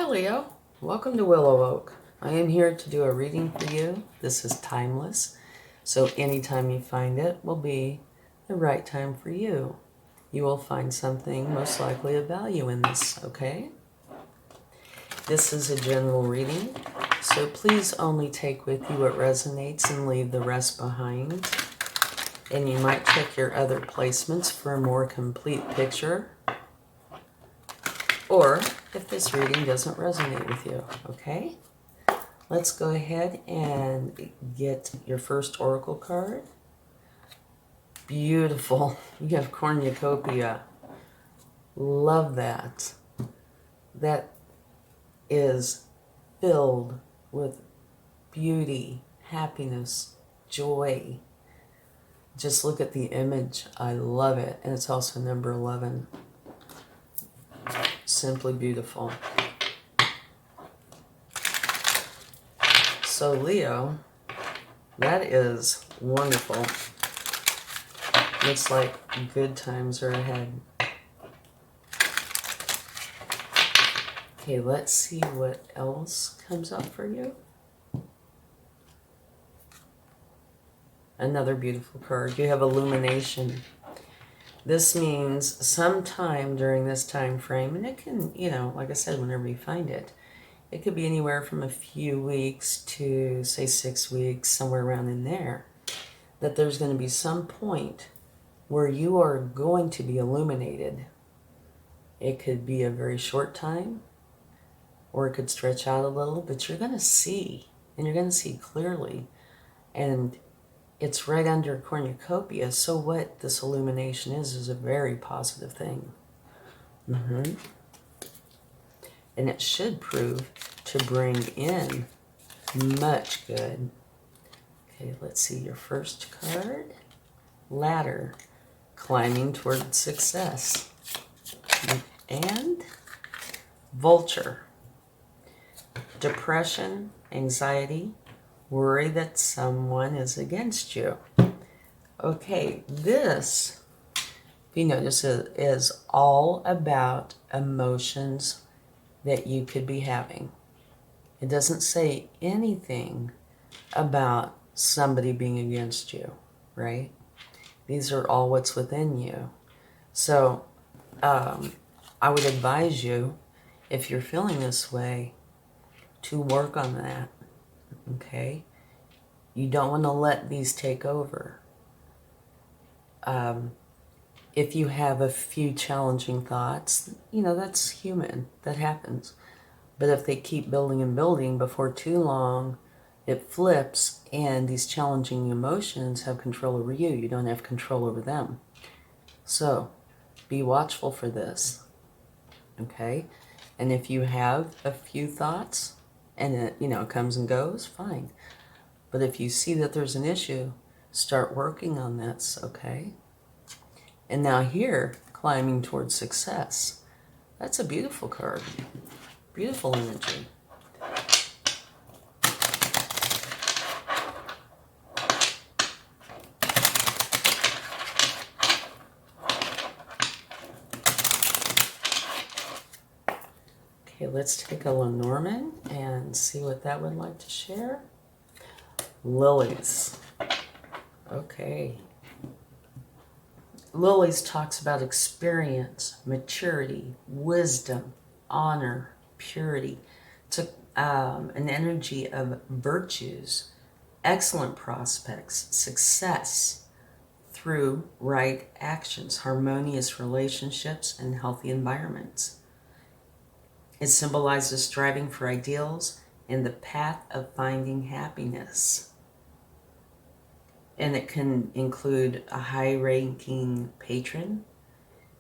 Hi Leo, welcome to WillowOAK. I am here to do a reading for you. This is timeless, so anytime you find it will be the right time for you. You will find something most likely of value in this, okay? This is a general reading, so please only take with you what resonates and leave the rest behind. And you might check your other placements for a more complete picture. Or if this reading doesn't resonate with you, okay? Let's go ahead and get your first oracle card. Beautiful. You have cornucopia. Love that. That is filled with beauty, happiness, joy. Just look at the image. I love it. And it's also number 11. Simply beautiful. So Leo, that is wonderful. Looks like good times are ahead. Okay, let's see what else comes up for you. Another beautiful card. You have illumination. This means sometime during this time frame, and it can, like I said, whenever you find it, it could be anywhere from a few weeks to, say, 6 weeks, somewhere around in there, that there's going to be some point where you are going to be illuminated. It could be a very short time, or it could stretch out a little, but you're going to see, and you're going to see clearly, and it's right under cornucopia, so what this illumination is a very positive thing. And it should prove to bring in much good. Okay, let's see your first card. Ladder, climbing toward success. And vulture, depression, anxiety, worry that someone is against you. Okay, this, if you notice, is all about emotions that you could be having. It doesn't say anything about somebody being against you, right? These are all what's within you. So I would advise you, if you're feeling this way, to work on that. Okay, you don't want to let these take over. If you have a few challenging thoughts, that's human. That happens. But if they keep building and building, before too long, it flips, and these challenging emotions have control over you. You don't have control over them. So be watchful for this. Okay, and if you have a few thoughts, and it comes and goes, fine. But if you see that there's an issue, start working on this, okay? And now here, climbing towards success. That's a beautiful card. Beautiful energy. Okay, let's take a Lenormand and see what that would like to share. Lilies. Okay. Lilies talks about experience, maturity, wisdom, honor, purity. It's an energy of virtues, excellent prospects, success through right actions, harmonious relationships, and healthy environments. It symbolizes striving for ideals and the path of finding happiness. And it can include a high-ranking patron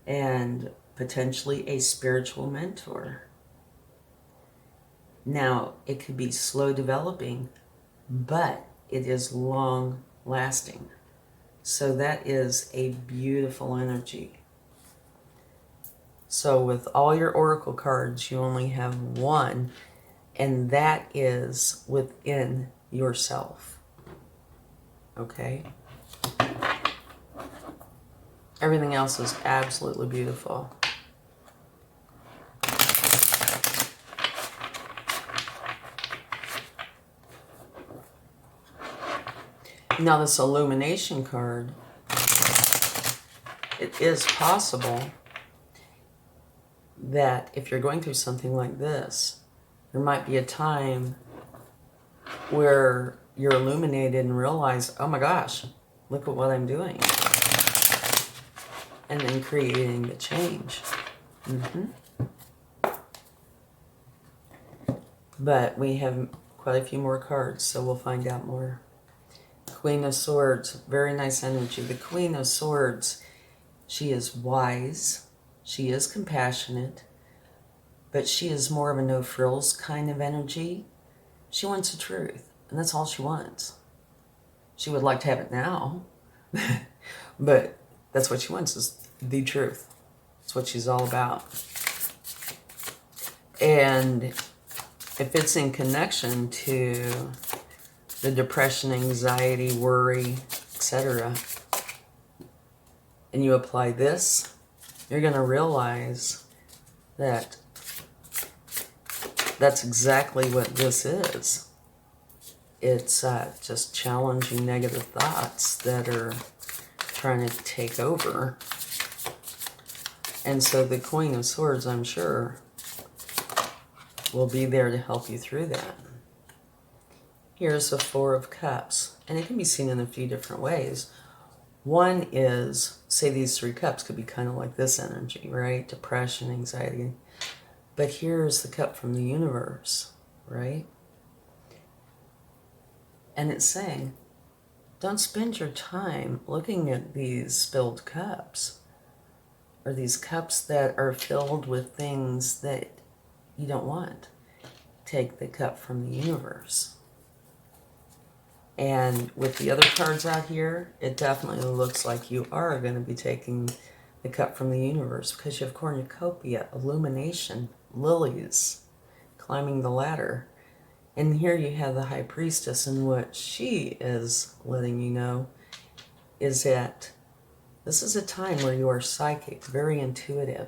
and potentially a spiritual mentor. Now, it could be slow developing, but it is long-lasting. So that is a beautiful energy. So with all your oracle cards, you only have one, and that is within yourself. Okay? Everything else is absolutely beautiful. Now this illumination card, it is possible that if you're going through something like this, there might be a time where you're illuminated and realize, oh my gosh, look at what I'm doing. And then creating the change. But we have quite a few more cards, so we'll find out more. Queen of Swords, very nice energy. The Queen of Swords, she is wise, she is compassionate, but she is more of a no-frills kind of energy. She wants the truth, and that's all she wants. She would like to have it now, but that's what she wants, is the truth. That's what she's all about. And if it's in connection to the depression, anxiety, worry, etc., and you apply this, you're going to realize that that's exactly what this is. It's just challenging negative thoughts that are trying to take over. And so the Queen of Swords, I'm sure, will be there to help you through that. Here's the Four of Cups, and it can be seen in a few different ways. One is, say these three cups could be kind of like this energy, right? Depression, anxiety. But here's the cup from the universe, right? And it's saying, don't spend your time looking at these spilled cups, or these cups that are filled with things that you don't want. Take the cup from the universe. And with the other cards out here, it definitely looks like you are going to be taking the cup from the universe, because you have cornucopia, illumination, lilies, climbing the ladder. And here you have the High Priestess, and what she is letting you know is that this is a time where you are psychic, very intuitive,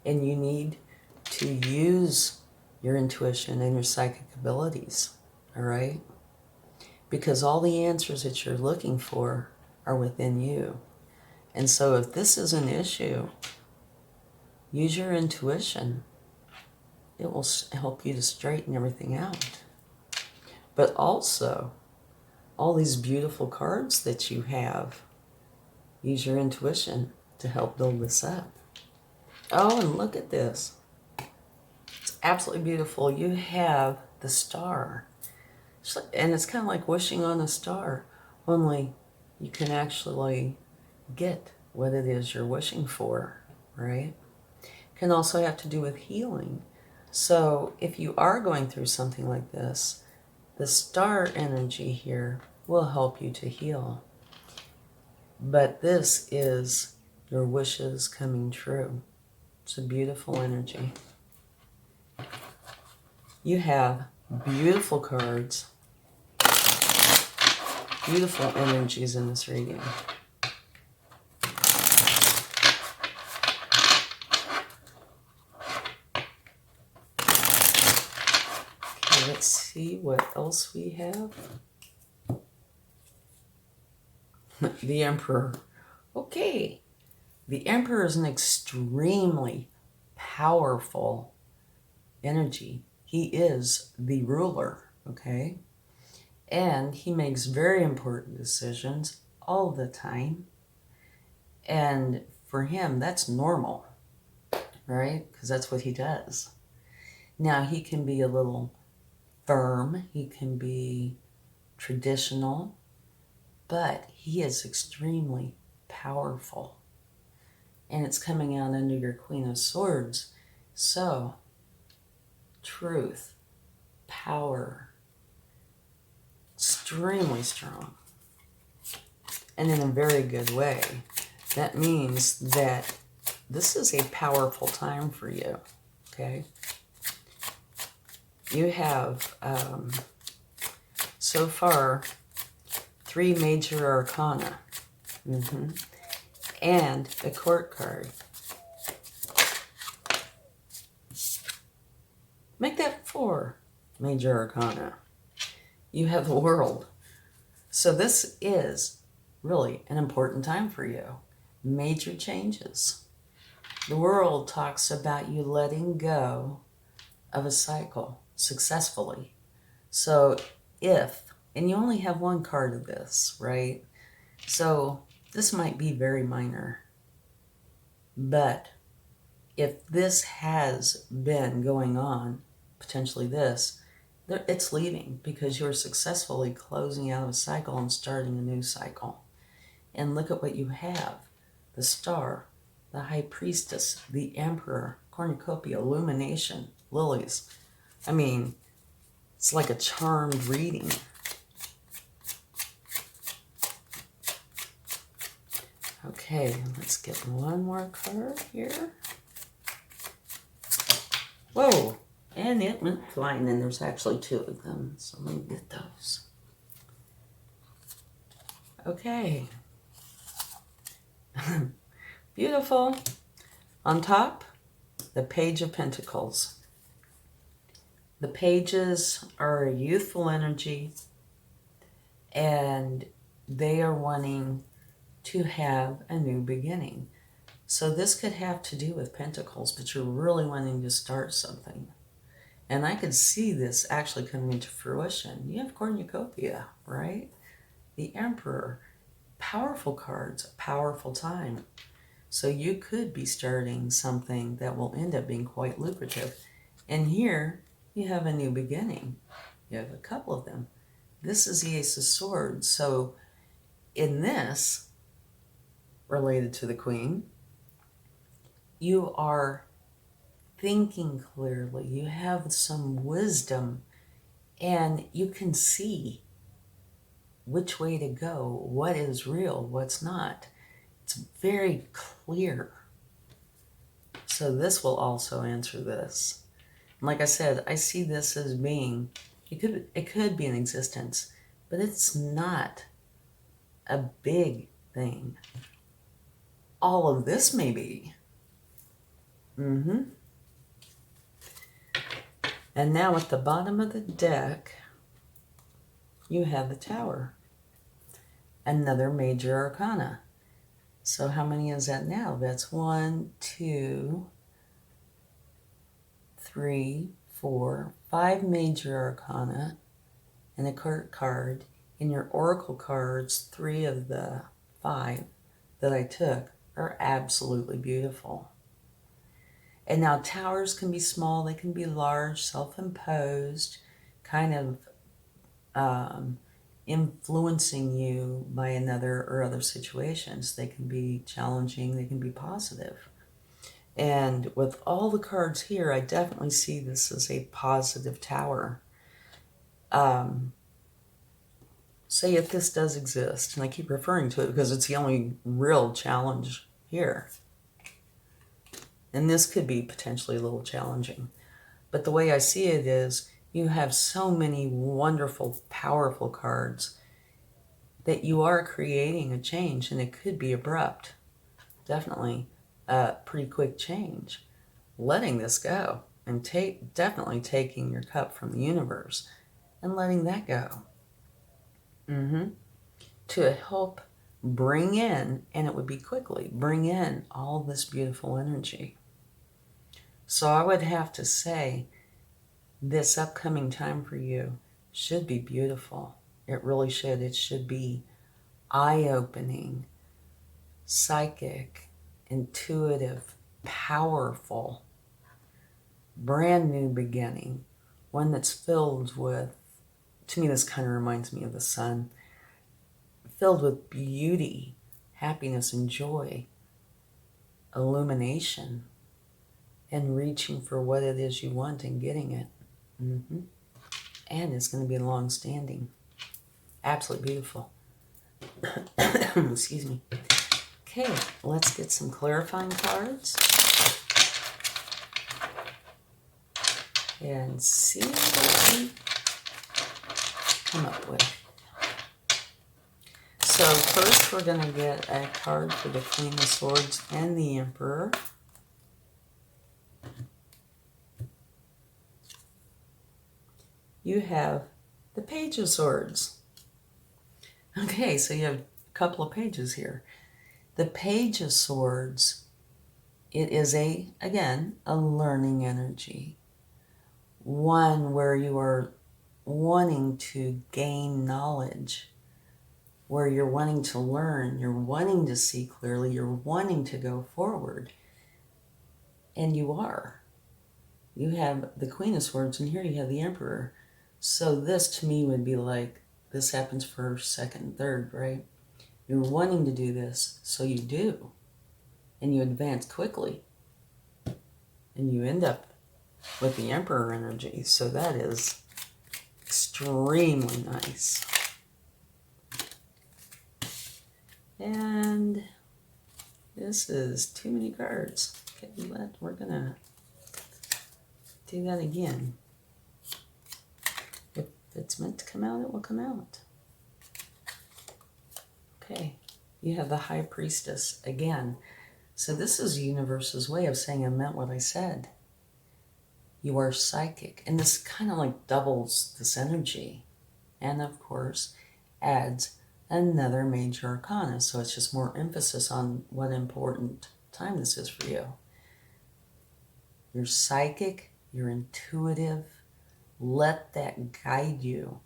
and you need to use your intuition and your psychic abilities, all right? Because all the answers that you're looking for are within you. And so if this is an issue, use your intuition. It will help you to straighten everything out. But also, all these beautiful cards that you have, use your intuition to help build this up. Oh, and look at this. It's absolutely beautiful. You have the star. And it's kind of like wishing on a star, only you can actually get what it is you're wishing for, right? Can also have to do with healing. So if you are going through something like this, the star energy here will help you to heal. But this is your wishes coming true. It's a beautiful energy. You have beautiful cards, beautiful energies in this reading. Okay, let's see what else we have. The Emperor. Okay. The Emperor is an extremely powerful energy. He is the ruler, okay? And he makes very important decisions all the time. And for him, that's normal, right? Because that's what he does. Now, he can be a little firm. He can be traditional. But he is extremely powerful. And it's coming out under your Queen of Swords. So, truth, power, extremely strong. And in a very good way. That means that this is a powerful time for you, okay? You have, so far, 3 major arcana, and a court card. Make that 4 major arcana. You have the World. So this is really an important time for you. Major changes. The world talks about you letting go of a cycle successfully. So and you only have one card of this, right? So this might be very minor. But if this has been going on, potentially it's leaving because you're successfully closing out of a cycle and starting a new cycle. And look at what you have. The Star, the High Priestess, the Emperor, cornucopia, illumination, lilies. I mean, it's like a charmed reading. Okay, let's get one more card here. Whoa, and it went flying, and there's actually two of them, so let me get those. Okay. Beautiful. On top, the Page of Pentacles. The pages are a youthful energy, and they are wanting to have a new beginning. So this could have to do with pentacles, but you're really wanting to start something. And I could see this actually coming into fruition. You have cornucopia, right? The Emperor. Powerful cards, a powerful time. So you could be starting something that will end up being quite lucrative. And here you have a new beginning. You have a couple of them. This is the Ace of Swords. So in this, related to the Queen, you are thinking clearly. You have some wisdom, and you can see which way to go, what is real, what's not. It's very clear. So this will also answer this. And like I said, I see this as being, it could be in existence, but it's not a big thing. All of this may be. And now at the bottom of the deck, you have the Tower. Another major arcana. So how many is that now? That's 1, 2, 3, 4, 5 major arcana and a card. In your oracle cards, 3 of the 5 that I took are absolutely beautiful. And now towers can be small, they can be large, self-imposed, kind of influencing you by another or other situations. They can be challenging, they can be positive. And with all the cards here, I definitely see this as a positive tower. Say if this does exist, and I keep referring to it because it's the only real challenge here. And this could be potentially a little challenging. But the way I see it is, you have so many wonderful, powerful cards that you are creating a change, and it could be abrupt. Definitely a pretty quick change. Letting this go and definitely taking your cup from the universe and letting that go. To help bring in, and it would be quickly, bring in all this beautiful energy. So I would have to say this upcoming time for you should be beautiful. It really should. It should be eye-opening, psychic, intuitive, powerful, brand new beginning. One that's filled with, to me this kind of reminds me of the sun, filled with beauty, happiness, and joy, illumination, and reaching for what it is you want and getting it. And it's going to be long-standing. Absolutely beautiful. Excuse me. Okay, let's get some clarifying cards and see what we come up with. So first we're going to get a card for the Queen of Swords and the Emperor. You have the Page of Swords. Okay, so you have a couple of pages here. The Page of Swords, it is again, a learning energy. One where you are wanting to gain knowledge, where you're wanting to learn, you're wanting to see clearly, you're wanting to go forward. And you are. You have the Queen of Swords, and here you have the Emperor. So this to me would be like, this happens first, second, third, right? You're wanting to do this, so you do. And you advance quickly. And you end up with the Emperor energy. So that is extremely nice. And this is too many cards. Okay, we're going to do that again. If it's meant to come out, it will come out. Okay, you have the High Priestess again. So this is the universe's way of saying I meant what I said. You are psychic. And this kind of like doubles this energy. And of course, adds another major arcana. So it's just more emphasis on what important time this is for you. You're psychic. You're intuitive. Let that guide you.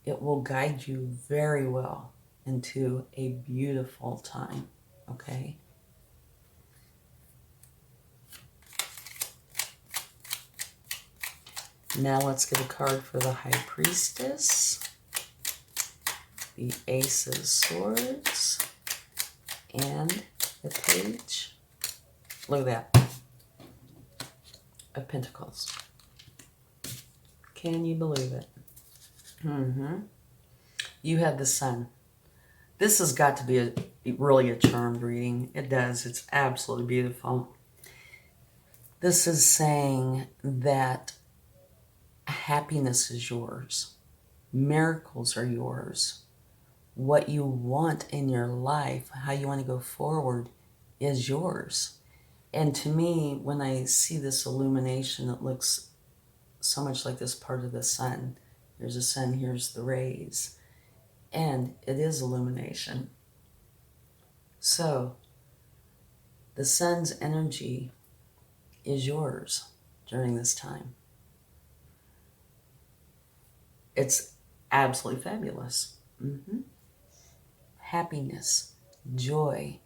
It will guide you very well into a beautiful time. Okay? Now let's get a card for the High Priestess, the Ace of Swords, and the Page. Look at that. Of Pentacles. Can you believe it? You have the Sun. This has got to be really a charmed reading. It does. It's absolutely beautiful. This is saying that happiness is yours. Miracles are yours. What you want in your life, how you want to go forward, is yours. And to me, when I see this illumination, it looks so much like this part of the sun. Here's the sun, here's the rays. And it is illumination. So, the sun's energy is yours during this time. It's absolutely fabulous. Happiness, joy.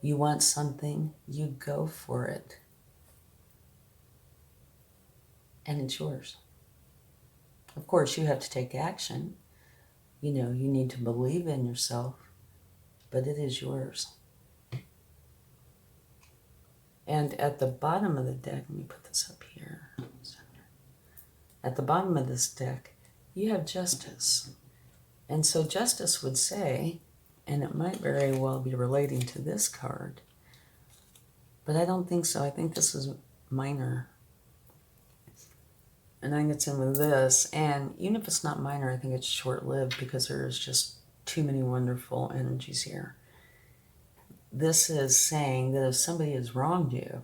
You want something, you go for it. And it's yours. Of course, you have to take action. You know, you need to believe in yourself, but it is yours. And at the bottom of the deck, let me put this up here. At the bottom of this deck, you have Justice. And so Justice would say, and it might very well be relating to this card, but I don't think so. I think this is minor. And I think it's in with this. And even if it's not minor, I think it's short-lived because there's just too many wonderful energies here. This is saying that if somebody has wronged you,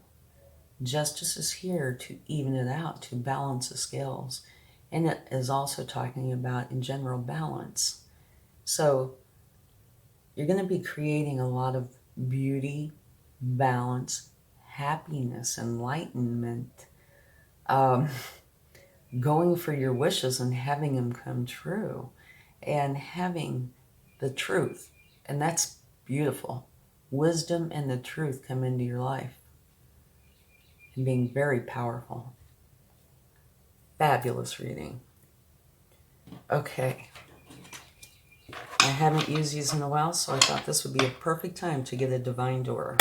Justice is here to even it out, to balance the scales. And it is also talking about, in general, balance. So you're going to be creating a lot of beauty, balance, happiness, enlightenment, going for your wishes and having them come true, and having the truth. And that's beautiful. Wisdom and the truth come into your life and being very powerful. Fabulous reading. Okay. I haven't used these in a while, so I thought this would be a perfect time to get a divine door.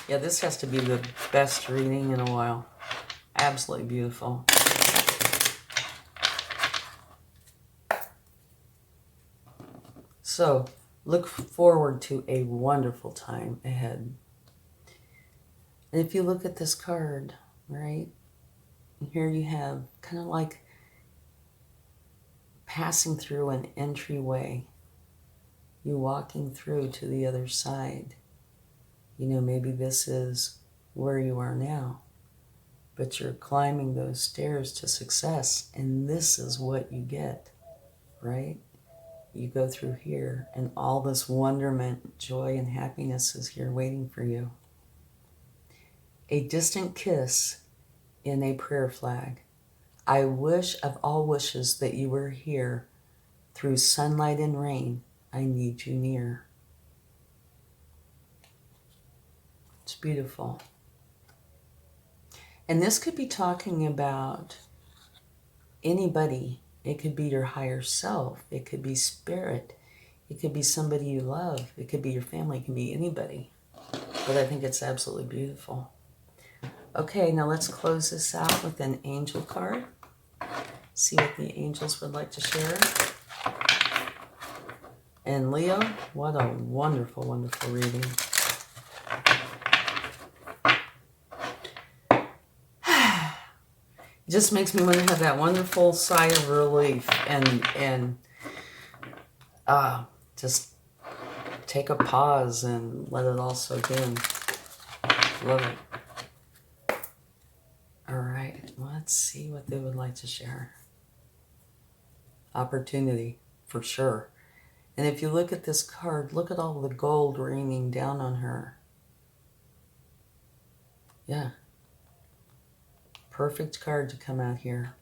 Yeah, this has to be the best reading in a while. Absolutely beautiful. So, look forward to a wonderful time ahead. And if you look at this card, right, here you have kind of like passing through an entryway. You walking through to the other side. You know, maybe this is where you are now. but you're climbing those stairs to success, and this is what you get, right? You go through here, and all this wonderment, joy, and happiness is here waiting for you. A distant kiss in a prayer flag. I wish of all wishes that you were here. Through sunlight and rain, I need you near. It's beautiful. And this could be talking about anybody. It could be your higher self. It could be spirit. It could be somebody you love. It could be your family. It can be anybody. But I think it's absolutely beautiful. Okay, now let's close this out with an angel card. See what the angels would like to share. And Leo, what a wonderful, wonderful reading. It just makes me want to have that wonderful sigh of relief and just take a pause and let it all soak in. Love it. All right, let's see what they would like to share. Opportunity, for sure. And if you look at this card, look at all the gold raining down on her. Yeah. Perfect card to come out here.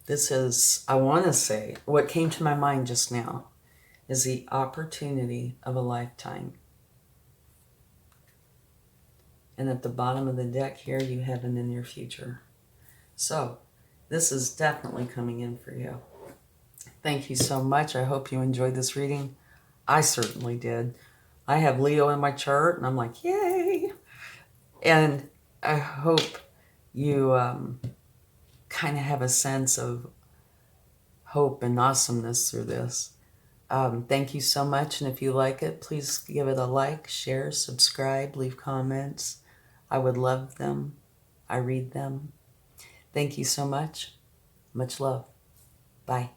This is, I want to say, what came to my mind just now is the opportunity of a lifetime. And at the bottom of the deck here, you have an in your future. So, this is definitely coming in for you. Thank you so much. I hope you enjoyed this reading. I certainly did. I have Leo in my chart, and I'm like, yay! And I hope you kind of have a sense of hope and awesomeness through this. Thank you so much, and if you like it, please give it a like, share, subscribe, leave comments. I would love them. I read them. Thank you so much. Much love. Bye.